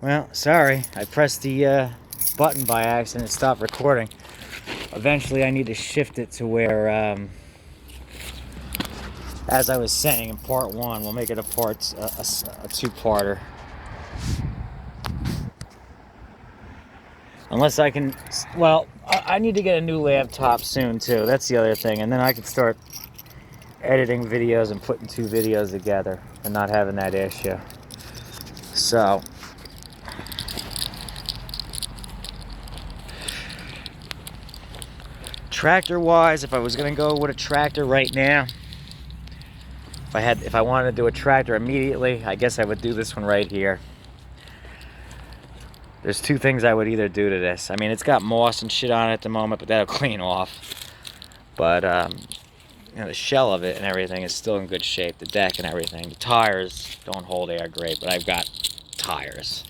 Well, sorry. I pressed the button by accident and stopped recording. Eventually, I need to shift it to where, as I was saying in part one, we'll make it a two-parter. Unless I can, well, I need to get a new laptop soon too. That's the other thing, and then I can start editing videos and putting two videos together and not having that issue. So. Tractor wise, if I was gonna go with a tractor right now, if I wanted to do a tractor immediately, I guess I would do this one right here. There's two things I would either do to this. I mean, it's got moss and shit on it at the moment, but that'll clean off. But the shell of it and everything is still in good shape. The deck and everything. The tires don't hold air great, but I've got tires.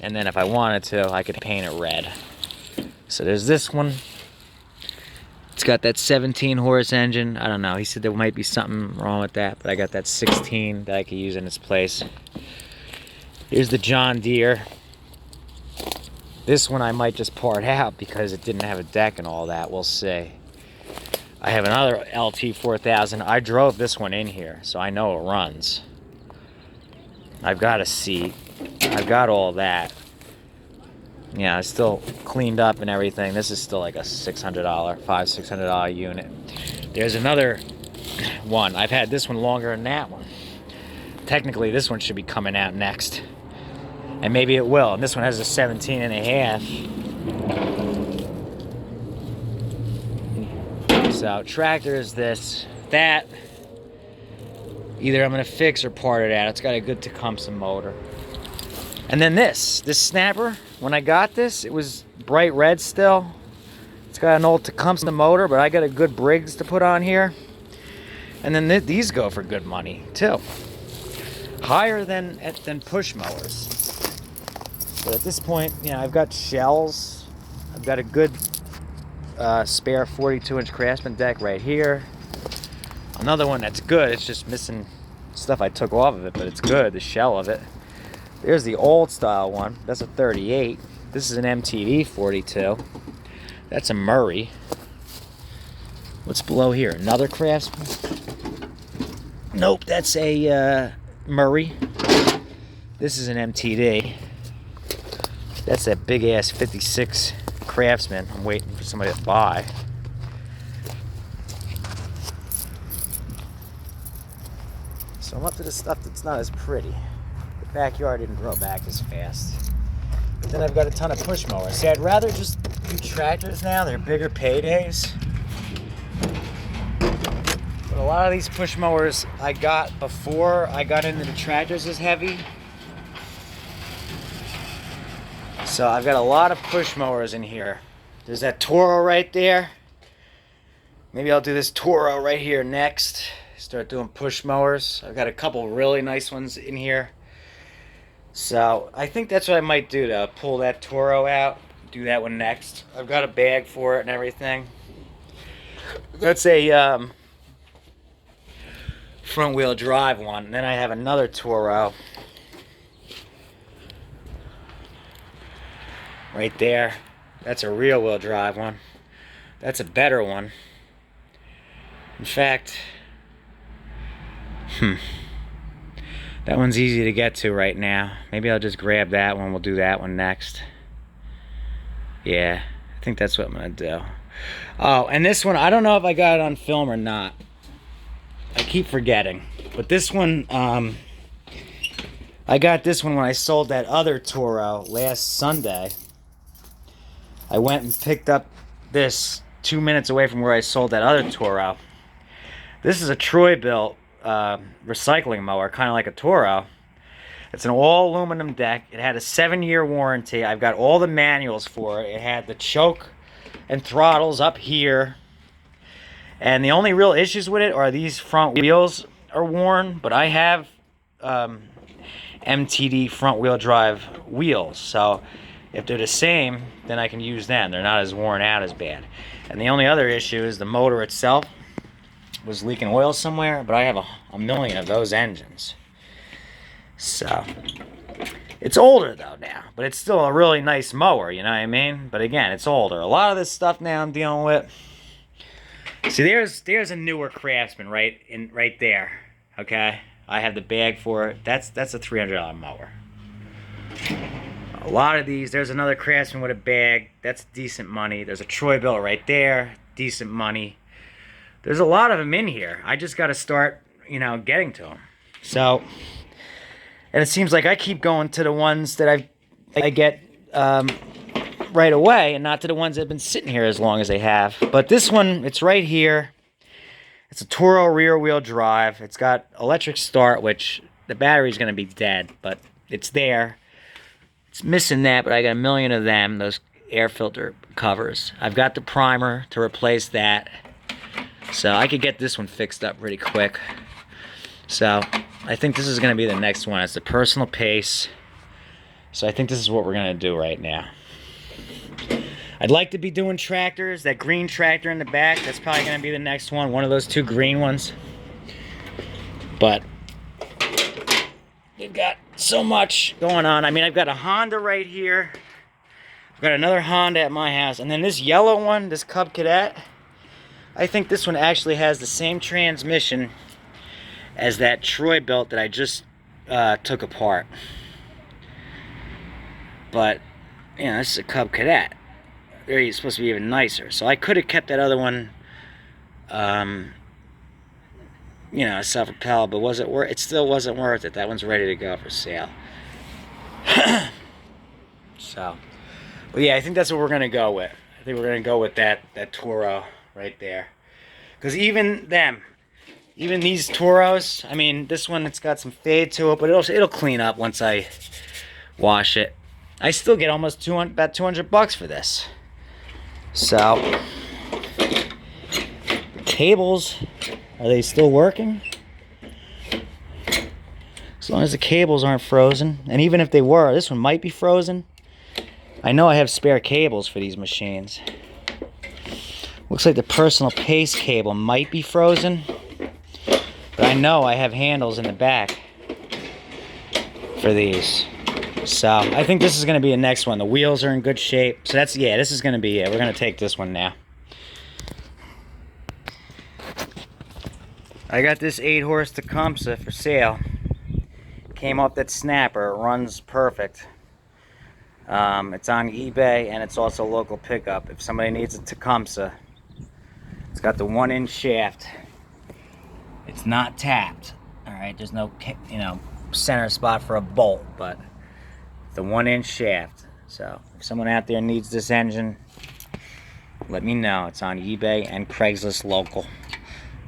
And then if I wanted to, I could paint it red. So there's this one. It's got that 17 horse engine. I don't know. He said there might be something wrong with that, but I got that 16 that I could use in its place. Here's the John Deere. This one I might just part out because it didn't have a deck and all that. We'll see. I have another LT4000. I drove this one in here, so I know it runs. I've got a seat. I've got all that. Yeah, it's still cleaned up and everything. This is still like a $600 unit. There's another one. I've had this one longer than that one. Technically, this one should be coming out next. And maybe it will. And this one has a 17 and a half. So, tractor is this. That, either I'm going to fix or part it out. It's got a good Tecumseh motor. And then this snapper, when I got this, it was bright red still. It's got an old Tecumseh motor, but I got a good Briggs to put on here. And then these go for good money too. Higher than push mowers. But at this point, I've got shells. I've got a good spare 42-inch Craftsman deck right here. Another one that's good. It's just missing stuff I took off of it, but it's good, the shell of it. There's the old style one. That's a 38. This is an MTD 42. That's a Murray. What's below here? Another Craftsman? Nope, that's a Murray. This is an MTD. That's that big ass 56 Craftsman. I'm waiting for somebody to buy. So I'm up to the stuff that's not as pretty. Backyard didn't grow back as fast. But then I've got a ton of push mowers. See, I'd rather just do tractors now. They're bigger paydays. But a lot of these push mowers I got before I got into the tractors is heavy. So I've got a lot of push mowers in here. There's that Toro right there. Maybe I'll do this Toro right here next. Start doing push mowers. I've got a couple really nice ones in here. So I think that's what I might do, to pull that Toro out, do that one next. I've got a bag for it and everything. That's a front wheel drive one. And then I have another Toro right there. That's a rear wheel drive one. That's a better one. In fact, that one's easy to get to right now. Maybe I'll just grab that one. We'll do that one next. Yeah, I think that's what I'm going to do. Oh, and this one, I don't know if I got it on film or not. I keep forgetting. But this one, I got this one when I sold that other Toro last Sunday. I went and picked up this 2 minutes away from where I sold that other Toro. This is a Troy-Bilt recycling mower, kind of like a Toro. It's an all aluminum deck. It had a 7-year warranty. I've got all the manuals for it. It had the choke and throttles up here. And the only real issues with it are these front wheels are worn, but I have MTD front wheel drive wheels. So if they're the same, then I can use them. They're not as worn out as bad. And the only other issue is the motor itself was leaking oil somewhere, but I have a million of those engines. So It's older though now, but it's still a really nice mower, you know what I mean? But again, it's older. A lot of this stuff now I'm dealing with. See, there's a newer Craftsman right there. Okay, I have the bag for it. That's a $300 mower. A lot of these, there's another Craftsman with a bag. That's decent money. There's a Troy-Bilt right there, decent money. There's a lot of them in here. I just got to start, you know, getting to them. So, and it seems like I keep going to the ones that I get right away, and not to the ones that have been sitting here as long as they have. But this one, it's right here. It's a Toro rear-wheel drive. It's got electric start, which the battery's going to be dead, but it's there. It's missing that, but I got a million of them, those air filter covers. I've got the primer to replace that. So I could get this one fixed up pretty quick. So I think this is going to be the next one. It's the personal pace. So I think this is what we're going to do right now. I'd like to be doing tractors. That green tractor in the back, that's probably going to be the next one. One of those two green ones. But we've got so much going on. I mean, I've got a Honda right here. I've got another Honda at my house. And then this yellow one, this Cub Cadet, I think this one actually has the same transmission as that Troy-Bilt that I just took apart. But, you know, this is a Cub Cadet. They're supposed to be even nicer. So I could have kept that other one, you know, self-propelled, but was it worth? It still wasn't worth it. That one's ready to go for sale. So, but yeah, I think that's what we're gonna go with. I think we're gonna go with that Toro right there. Because even these Toros, I mean, this one, it's got some fade to it, but it'll clean up once I wash it. I still get almost about $200 for this. So, the cables, are they still working? As long as the cables aren't frozen, and even if they were, this one might be frozen. I know I have spare cables for these machines. Looks like the personal pace cable might be frozen, but I know I have handles in the back for these. So I think this is going to be the next one. The wheels are in good shape. So that's, yeah, this is going to be it. We're going to take this one now. I got this 8-horse Tecumseh for sale. Came off that snapper. It runs perfect. It's on eBay, and it's also local pickup. If somebody needs a Tecumseh, it's got the 1-inch shaft. It's not tapped. All right, there's no, you know, center spot for a bolt, but the 1-inch shaft. So if someone out there needs this engine, let me know. It's on eBay and Craigslist local.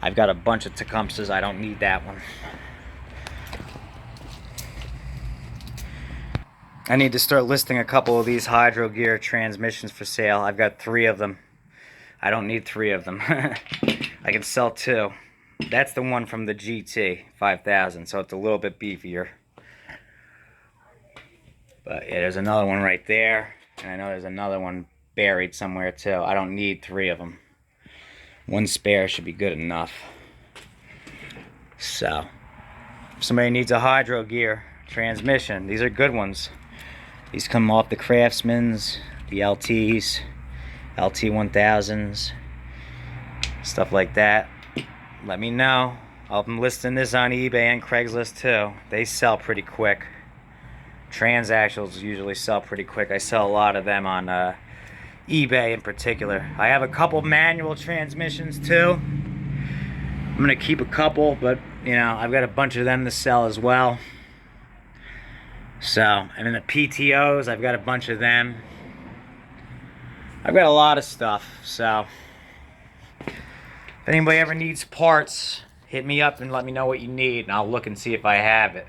I've got a bunch of Tecumsehs. I don't need that one. I need to start listing a couple of these Hydro Gear transmissions for sale. I've got 3 of them. I don't need 3 of them. I can sell 2. That's the one from the GT 5000, so it's a little bit beefier. But yeah, there's another one right there, and I know there's another one buried somewhere too. I don't need 3 of them. 1 spare should be good enough. So, if somebody needs a Hydro Gear transmission, these are good ones. These come off the Craftsmans, the LTs, LT1000s, stuff like that. Let me know. I'm listing this on eBay and Craigslist too. They sell pretty quick. Transaxles usually sell pretty quick. I sell a lot of them on eBay in particular. I have a couple manual transmissions too. I'm gonna keep a couple, but you know, I've got a bunch of them to sell as well. So, and then the PTOs, I've got a bunch of them. I've got a lot of stuff, so if anybody ever needs parts, hit me up and let me know what you need, and I'll look and see if I have it.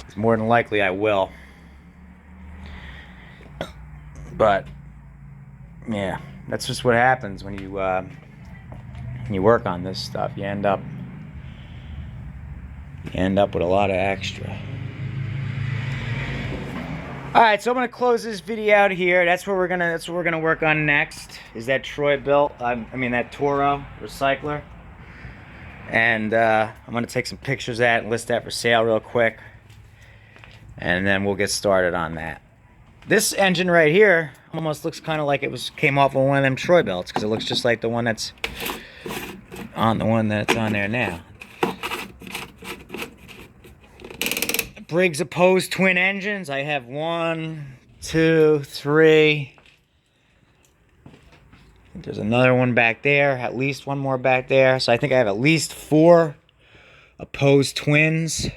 It's more than likely I will. But yeah, that's just what happens when you work on this stuff. You end up with a lot of extra. All right, so I'm gonna close this video out here. That's what we're gonna work on next. Is that Troy-Bilt? That Toro recycler. And I'm gonna take some pictures of that and list that for sale real quick. and then we'll get started on that. This engine right here almost looks kind of like it came off of one of them Troy belts, because it looks just like the one that's on there now. Briggs opposed twin engines. I have 1, 2, 3. There's another one back there, at least one more back there. So I think I have at least 4 opposed twins.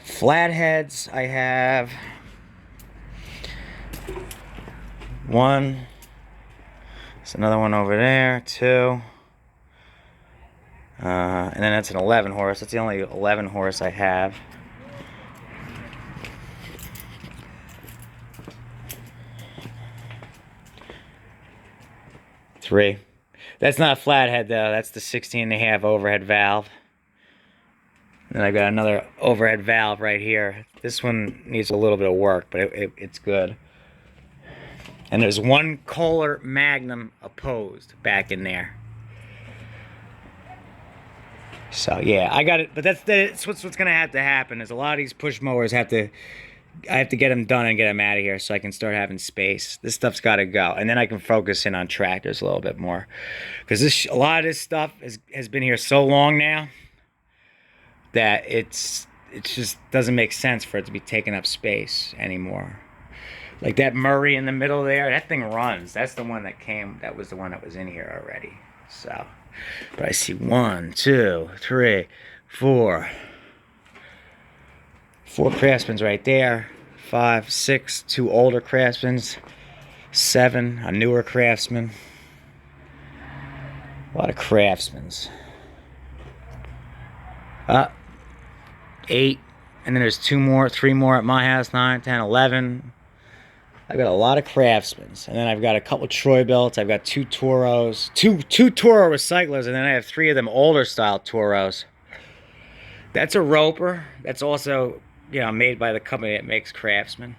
Flatheads, I have 1. There's another one over there, 2. And then that's an 11 horse. That's the only 11 horse I have. Three. That's not a flathead though. That's the 16.5 overhead valve. And I got another overhead valve right here. This one needs a little bit of work, but it's good. And there's 1 Kohler Magnum opposed back in there. So yeah, I got it. But that's what's gonna have to happen. Is a lot of these push mowers I have to get them done and get them out of here so I can start having space. This stuff's got to go, and then I can focus in on tractors a little bit more, because a lot of this stuff has been here so long now that it just doesn't make sense for it to be taking up space anymore. Like that Murray in the middle there, that thing runs. That's the one that came. That was the one that was in here already. So, but I see 1, 2, 3, 4. 4 Craftsmans right there. 5, 6, 2 older Craftsmans. 7, a newer Craftsman. A lot of Craftsmans. 8, and then there's 2 more, 3 more at my house. 9, 10, 11. I've got a lot of Craftsmans, and then I've got a couple Troy belts. I've got 2 Toros, two Toro recyclers, and then I have 3 of them older style Toros. That's a Roper. That's also, you know, made by the company that makes Craftsman.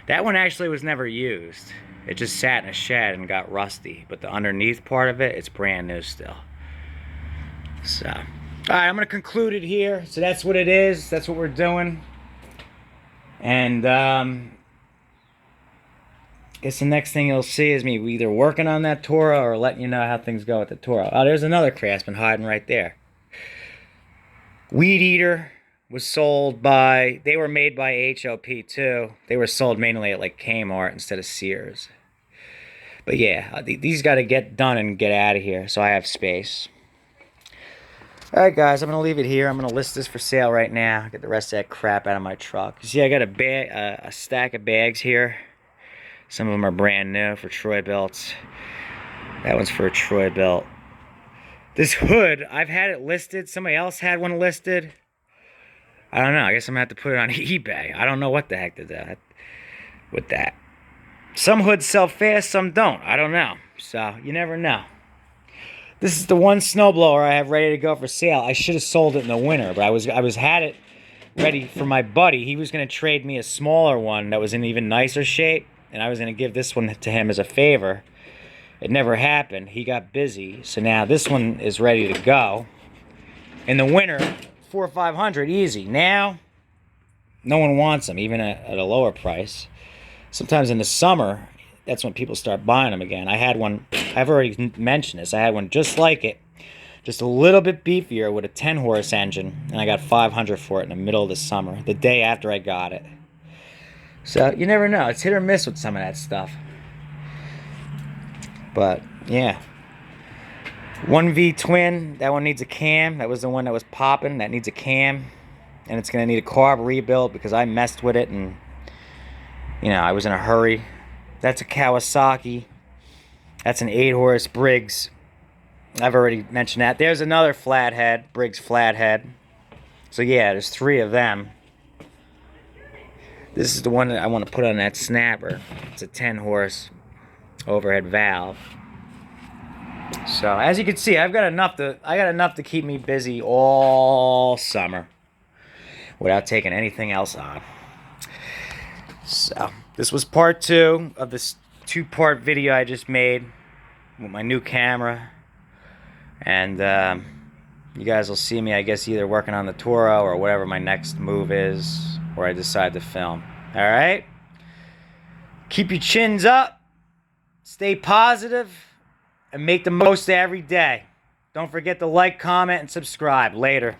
That one actually was never used. It just sat in a shed and got rusty, but the underneath part of it, it's brand new still. So, all right, I'm gonna conclude it here. So that's what it is. That's what we're doing. And I guess the next thing you'll see is me either working on that Toro or letting you know how things go with the Toro. Oh, there's another Craftsman hiding right there. Weed Eater was sold by, they were made by HOP too. They were sold mainly at like Kmart instead of Sears. But yeah, these got to get done and get out of here so I have space. Alright guys, I'm going to leave it here. I'm going to list this for sale right now. Get the rest of that crap out of my truck. You see, I got a stack of bags here. Some of them are brand new for Troy belts. That one's for a Troy belt. This hood, I've had it listed. Somebody else had one listed. I don't know. I guess I'm going to have to put it on eBay. I don't know what the heck to do with that. Some hoods sell fast, some don't. I don't know. So, you never know. This is the one snowblower I have ready to go for sale. I should have sold it in the winter, but I had it ready for my buddy. He was going to trade me a smaller one that was in even nicer shape, and I was going to give this one to him as a favor. It never happened. He got busy, so now this one is ready to go. In the winter, $400 or $500 easy. Now, no one wants them, even at a lower price. Sometimes in the summer, that's when people start buying them again. I had one, I've already mentioned this, I had one just like it, just a little bit beefier with a 10-horse engine, and I got $500 for it in the middle of the summer, the day after I got it. So, you never know. It's hit or miss with some of that stuff. But, yeah. 1V twin, that one needs a cam. That was the one that was popping. That needs a cam. And it's going to need a carb rebuild because I messed with it and, you know, I was in a hurry. That's a Kawasaki. That's an 8-horse Briggs. I've already mentioned that. There's another flathead, Briggs flathead. So, yeah, there's 3 of them. This is the one that I want to put on that snapper. It's a 10-horse overhead valve. So as you can see, I got enough to keep me busy all summer without taking anything else on. So this was part 2 of this 2-part video I just made with my new camera, and you guys will see me, I guess, either working on the Toro or whatever my next move is, where I decide to film. All right? Keep your chins up, stay positive, and make the most of every day. Don't forget to like, comment, and subscribe. Later.